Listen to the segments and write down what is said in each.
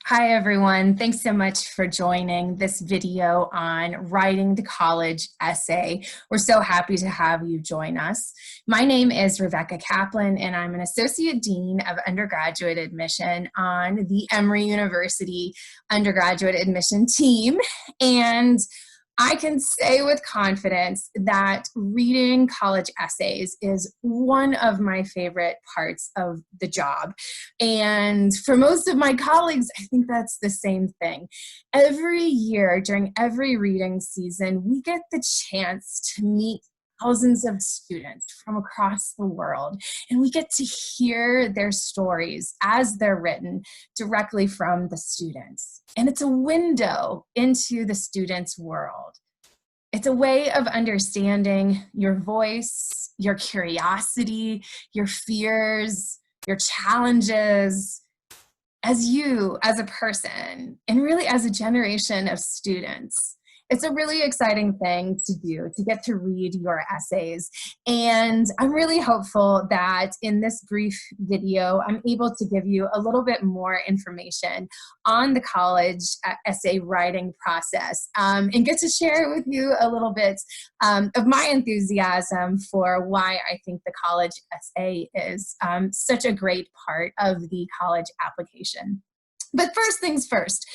Hi, everyone. Thanks so much for joining this video on writing the college essay. We're so happy to have you join us. My name is Rebbecca Kaplan, and I'm an Associate Dean of Undergraduate Admission on the Emory University Undergraduate Admission team. And I can say with confidence that reading college essays is one of my favorite parts of the job. And for most of my colleagues, I think that's the same thing. Every year during every reading season, we get the chance to meet thousands of students from across the world, and we get to hear their stories as they're written directly from the students. And it's a window into the students' world. It's a way of understanding your voice, your curiosity, your fears, your challenges, as you, as a person, and really as a generation of students. It's a really exciting thing to do, to get to read your essays. And I'm really hopeful that in this brief video, I'm able to give you a little bit more information on the college essay writing process and get to share with you a little bit of my enthusiasm for why I think the college essay is such a great part of the college application. But first things first.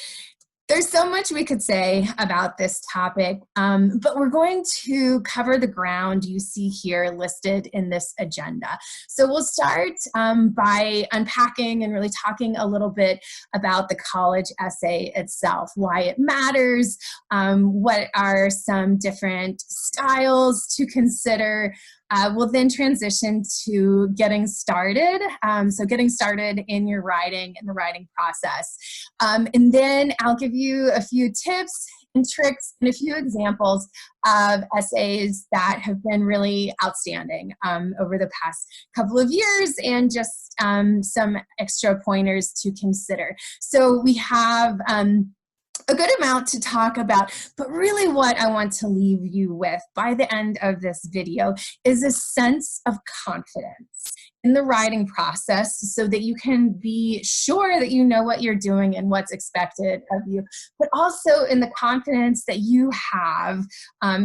There's so much we could say about this topic, but we're going to cover the ground you see here listed in this agenda. So we'll start by unpacking and really talking a little bit about the college essay itself, why it matters, what are some different styles to consider. We'll then transition to getting started. So getting started in your writing and the writing process. And then I'll give you a few tips and tricks and a few examples of essays that have been really outstanding over the past couple of years, and just some extra pointers to consider. So we have a good amount to talk about, but really what I want to leave you with by the end of this video is a sense of confidence in the writing process, so that you can be sure that you know what you're doing and what's expected of you, but also in the confidence that you have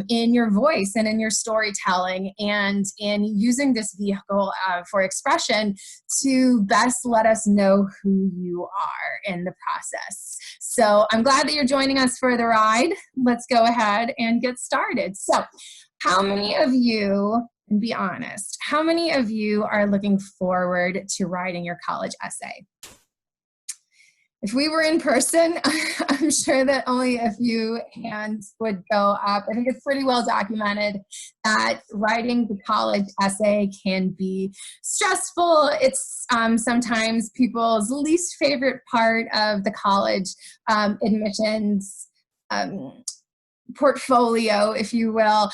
in your voice and in your storytelling, and in using this vehicle for expression to best let us know who you are in the process. So I'm glad that you're joining us for the ride. Let's go ahead and get started. So how many of you, and be honest, how many of you are looking forward to writing your college essay? If we were in person, I'm sure that only a few hands would go up. I think it's pretty well documented that writing the college essay can be stressful. It's sometimes people's least favorite part of the college admissions portfolio, if you will.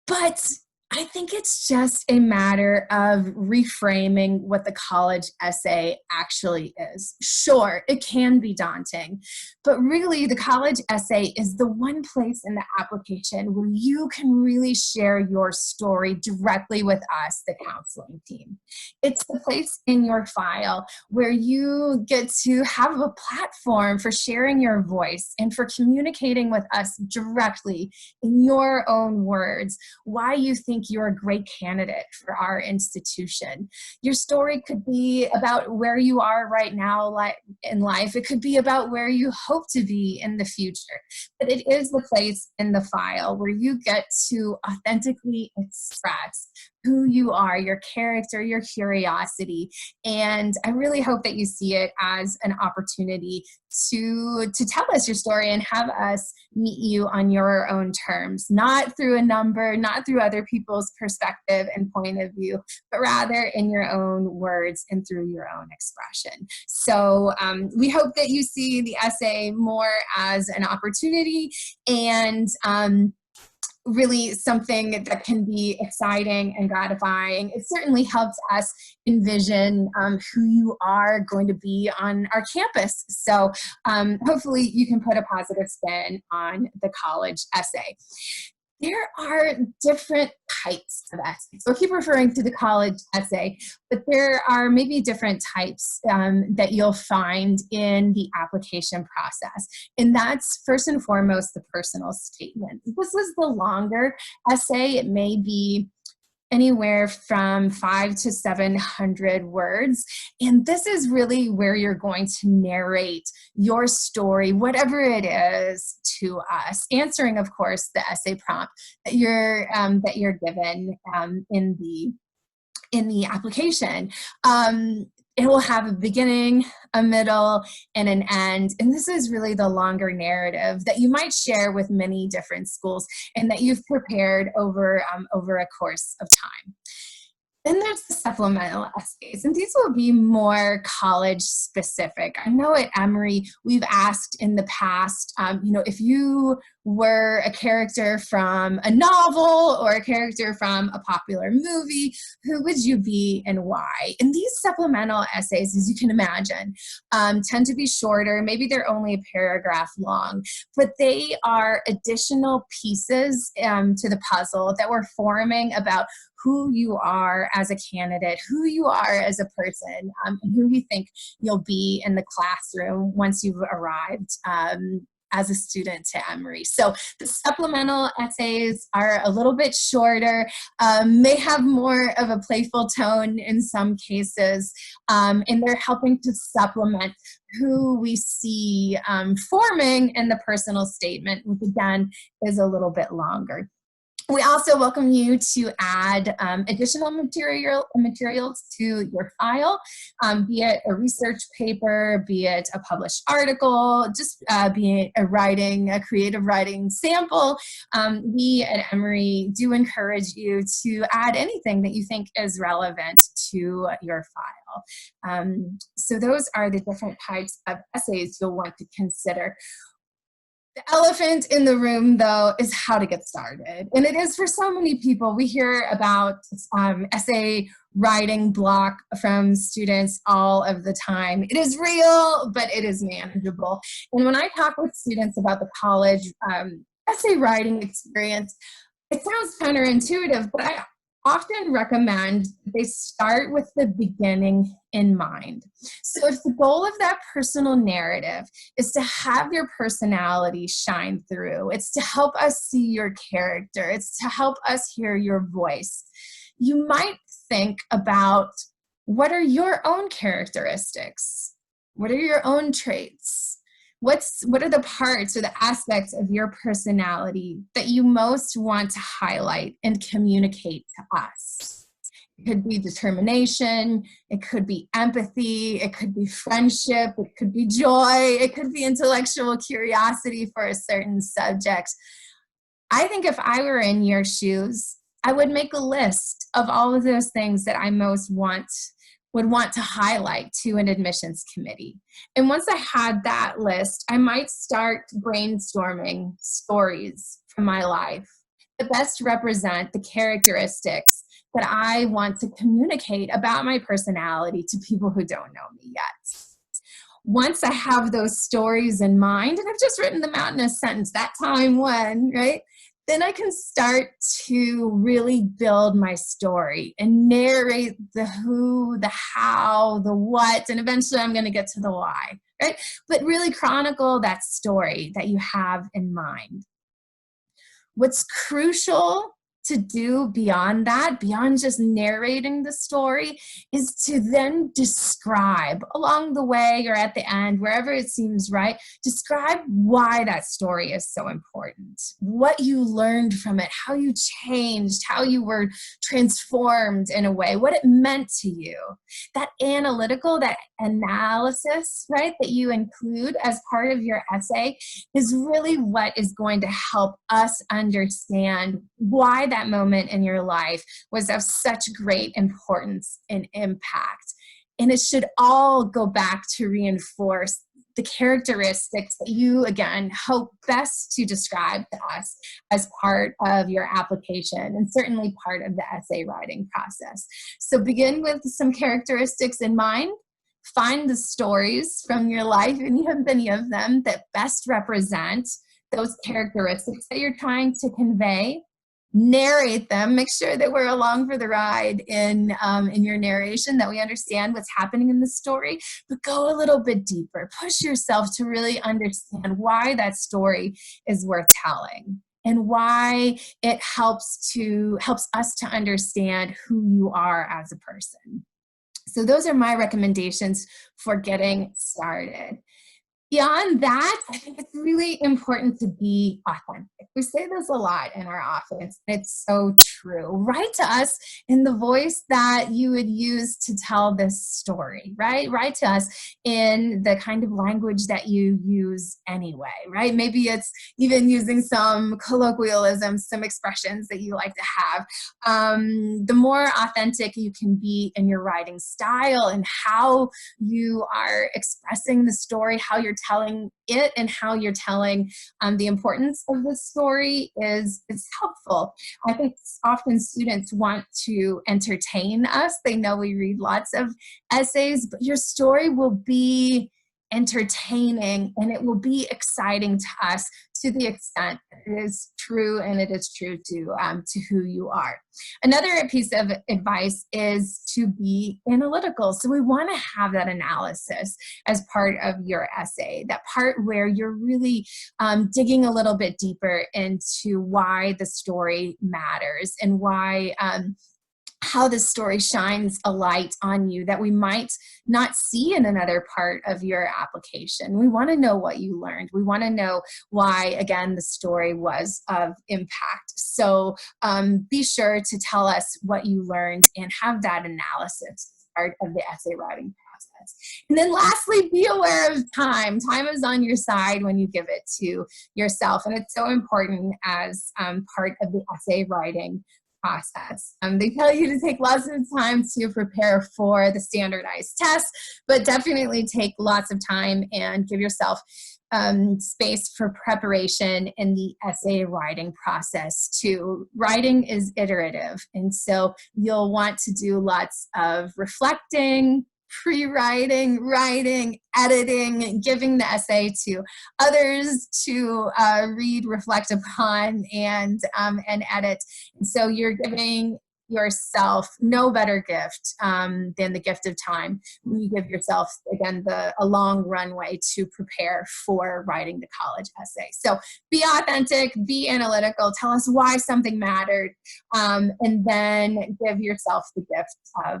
But I think it's just a matter of reframing what the college essay actually is. Sure, it can be daunting, but really the college essay is the one place in the application where you can really share your story directly with us, the counseling team. It's the place in your file where you get to have a platform for sharing your voice and for communicating with us directly in your own words why you think you're a great candidate for our institution. Your story could be about where you are right now in life. It could be about where you hope to be in the future. But it is the place in the file where you get to authentically express who you are, your character, your curiosity. And I really hope that you see it as an opportunity to tell us your story and have us meet you on your own terms, not through a number, not through other people's perspective and point of view, but rather in your own words and through your own expression. So we hope that you see the essay more as an opportunity and really something that can be exciting and gratifying. It certainly helps us envision who you are going to be on our campus. So hopefully you can put a positive spin on the college essay. there are different types of essays. So I keep referring to the college essay, but there are maybe different types that you'll find in the application process. And that's first and foremost the personal statement. This is the longer essay. It may be anywhere from 500 to 700 words. And this is really where you're going to narrate your story, whatever it is, to us, answering, of course, the essay prompt that you're given in the application. It will have a beginning, a middle, and an end. And this is really the longer narrative that you might share with many different schools and that you've prepared over a course of time. Then there's the supplemental essays, and these will be more college specific. I know at Emory, we've asked in the past, if you were a character from a novel or a character from a popular movie, who would you be and why? And these supplemental essays, as you can imagine, tend to be shorter. Maybe they're only a paragraph long, but they are additional pieces to the puzzle that we're forming about who you are as a candidate, who you are as a person, and who you think you'll be in the classroom once you've arrived as a student to Emory. So the supplemental essays are a little bit shorter, may have more of a playful tone in some cases, and they're helping to supplement who we see forming in the personal statement, which again is a little bit longer. We also welcome you to add additional materials to your file, be it a research paper, be it a published article, just be it a creative writing sample. We at Emory do encourage you to add anything that you think is relevant to your file. So those are the different types of essays you'll want to consider. The elephant in the room, though, is how to get started. And it is for so many people. We hear about essay writing block from students all of the time. It is real, but it is manageable. And when I talk with students about the college essay writing experience, it sounds counterintuitive, but I often recommend they start with the beginning in mind. So if the goal of that personal narrative is to have your personality shine through, it's to help us see your character, it's to help us hear your voice, you might think about what are your own characteristics? What are your own traits? What are the parts or the aspects of your personality that you most want to highlight and communicate to us? It could be determination, it could be empathy, it could be friendship, it could be joy, it could be intellectual curiosity for a certain subject. I think if I were in your shoes, I would make a list of all of those things that I most would want to highlight to an admissions committee. And once I had that list, I might start brainstorming stories from my life that best represent the characteristics that I want to communicate about my personality to people who don't know me yet. Once I have those stories in mind, and I've just written them out in a sentence, that time when, right? Then I can start to really build my story and narrate the who, the how, the what, and eventually I'm going to get to the why, right? But really chronicle that story that you have in mind. What's crucial to do beyond that, beyond just narrating the story, is to then describe along the way or at the end, wherever it seems right, describe why that story is so important, what you learned from it, how you changed, how you were transformed in a way, what it meant to you. That analytical, that analysis, right, that you include as part of your essay is really what is going to help us understand why that moment in your life was of such great importance and impact. And it should all go back to reinforce the characteristics that you, again, hope best to describe to us as part of your application and certainly part of the essay writing process. So begin with some characteristics in mind. Find the stories from your life, and you have many of them, that best represent those characteristics that you're trying to convey. narrate them, make sure that we're along for the ride in your narration, that we understand what's happening in the story, but go a little bit deeper. Push yourself to really understand why that story is worth telling and why it helps us to understand who you are as a person. So those are my recommendations for getting started. Beyond that, I think it's really important to be authentic. We say this a lot in our office. It's so true. Write to us in the voice that you would use to tell this story, right? Write to us in the kind of language that you use anyway, right? Maybe it's even using some colloquialisms, some expressions that you like to have. The more authentic you can be in your writing style and how you are expressing the story, how you're telling it and how you're telling the importance of the story is helpful. I think often students want to entertain us. They know we read lots of essays, but your story will be entertaining and it will be exciting to us to the extent it is true, and it is true to who you are. Another piece of advice is to be analytical. So we want to have that analysis as part of your essay, that part where you're really digging a little bit deeper into why the story matters and why how this story shines a light on you that we might not see in another part of your application. We want to know what you learned. We want to know why, again, the story was of impact. So be sure to tell us what you learned and have that analysis as part of the essay writing process. And then lastly, be aware of time. Time is on your side when you give it to yourself, and it's so important as part of the essay writing process. They tell you to take lots of time to prepare for the standardized test, but definitely take lots of time and give yourself space for preparation in the essay writing process too. Writing is iterative, and so you'll want to do lots of reflecting, pre-writing, writing, editing, giving the essay to others to read, reflect upon, and edit. And so you're giving yourself no better gift than the gift of time when you give yourself, again, a long runway to prepare for writing the college essay. So be authentic, be analytical, tell us why something mattered, and then give yourself the gift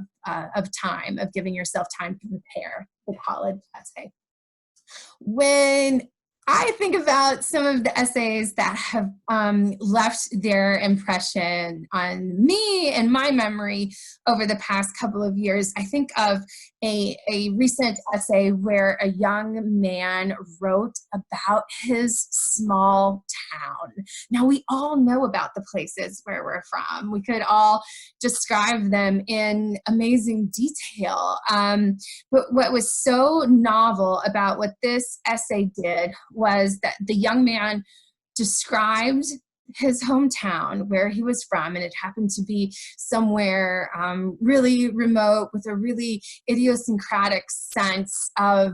of time, of giving yourself time to prepare the college essay. When I think about some of the essays that have left their impression on me and my memory over the past couple of years. I think of a recent essay where a young man wrote about his small town. Now, we all know about the places where we're from. We could all describe them in amazing detail. But what was so novel about what this essay did was that the young man described his hometown, where he was from, and it happened to be somewhere really remote with a really idiosyncratic sense of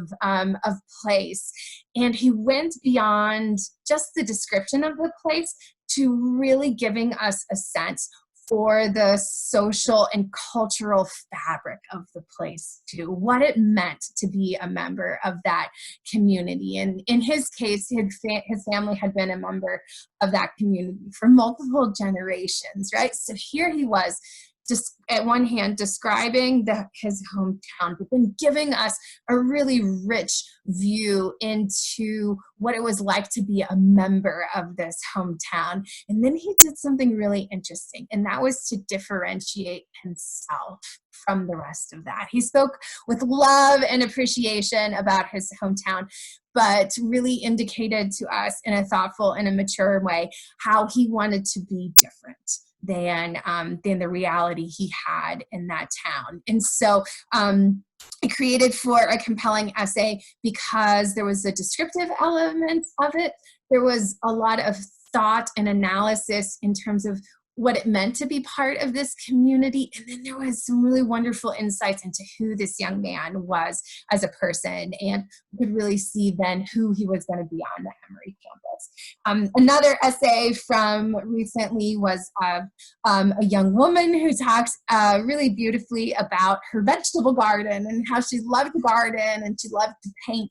place. And he went beyond just the description of the place to really giving us a sense for the social and cultural fabric of the place too, what it meant to be a member of that community. And in his case, his family had been a member of that community for multiple generations, right? So here he was, just at one hand describing his hometown, but then giving us a really rich view into what it was like to be a member of this hometown. And then he did something really interesting, and that was to differentiate himself from the rest of that. He spoke with love and appreciation about his hometown, but really indicated to us in a thoughtful and a mature way how he wanted to be different than the reality he had in that town. And so it created for a compelling essay because there was a descriptive element of it. There was a lot of thought and analysis in terms of what it meant to be part of this community. And then there was some really wonderful insights into who this young man was as a person. And we could really see then who he was going to be on the Emory campus. Another essay from recently was a young woman who talks really beautifully about her vegetable garden and how she loved to garden and she loved to paint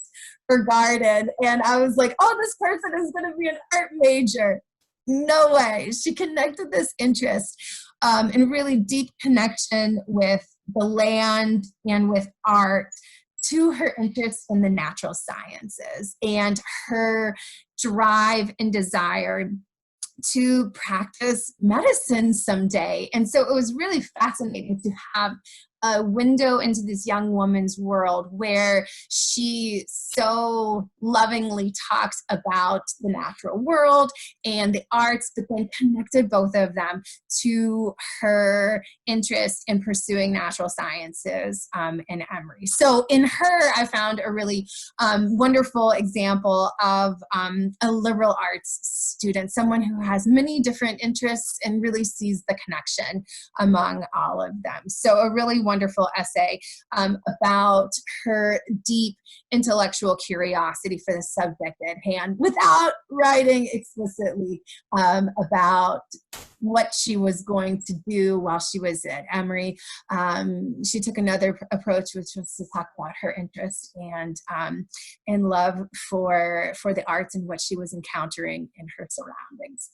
her garden. And I was like, oh, this person is going to be an art major. No way. She connected this interest and really deep connection with the land and with art to her interest in the natural sciences and her drive and desire to practice medicine someday. And so it was really fascinating to have a window into this young woman's world where she so lovingly talks about the natural world and the arts, but then connected both of them to her interest in pursuing natural sciences in Emory. So in her, I found a really wonderful example of a liberal arts student, someone who has many different interests and really sees the connection among all of them. So a really wonderful essay about her deep intellectual curiosity for the subject at hand without writing explicitly about what she was going to do while she was at Emory. She took another approach, which was to talk about her interest and love for the arts and what she was encountering in her surroundings.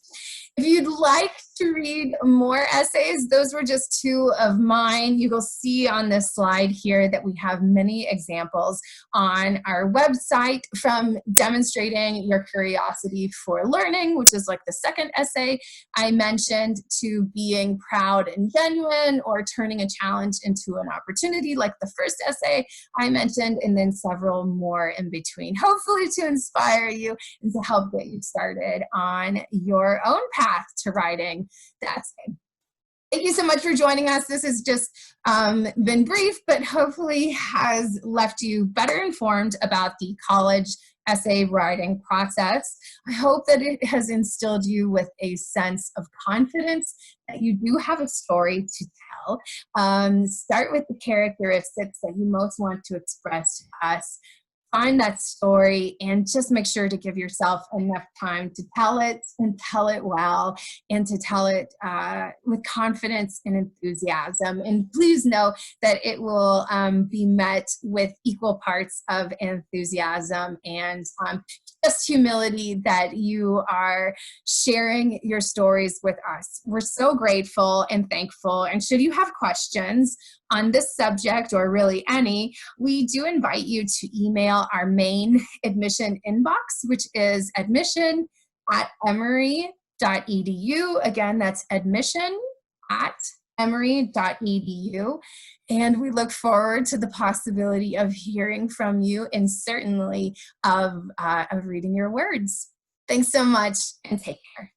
If you'd like to read more essays, those were just two of mine. You will see on this slide here that we have many examples on our website, from demonstrating your curiosity for learning, which is like the second essay I mentioned, to being proud and genuine, or turning a challenge into an opportunity, like the first essay I mentioned, and then several more in between, hopefully to inspire you and to help get you started on your own path to writing the essay. Thank you so much for joining us. This has just been brief, but hopefully has left you better informed about the college essay writing process. I hope that it has instilled you with a sense of confidence that you do have a story to tell. Start with the characteristics that you most want to express to us. Find that story and just make sure to give yourself enough time to tell it, and tell it well, and to tell it with confidence and enthusiasm. And please know that it will be met with equal parts of enthusiasm and just humility that you are sharing your stories with us. We're so grateful and thankful. And should you have questions on this subject, or really any, we do invite you to email our main admission inbox, which is admission@emory.edu. Again, that's admission@emory.edu. And we look forward to the possibility of hearing from you, and certainly of reading your words. Thanks so much, and take care.